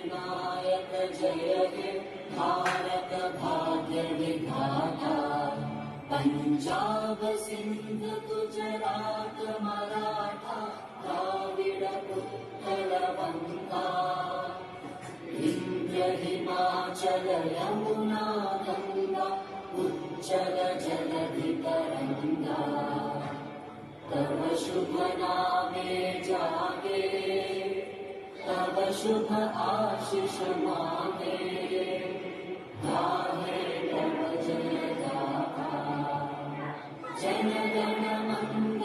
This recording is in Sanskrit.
नायक जय हे भारत भाग्य विधाता। पंजाब सिंध गुजरात मराठा द्राविड उत्कल बंगा। विंध्य हिमाचल यमुना गंगा उच्चल जलधि तरंगा। तव शुभ नामे जागे तव शुभ आशीष मांगे। गाहे तव जय गाथा जन गण मन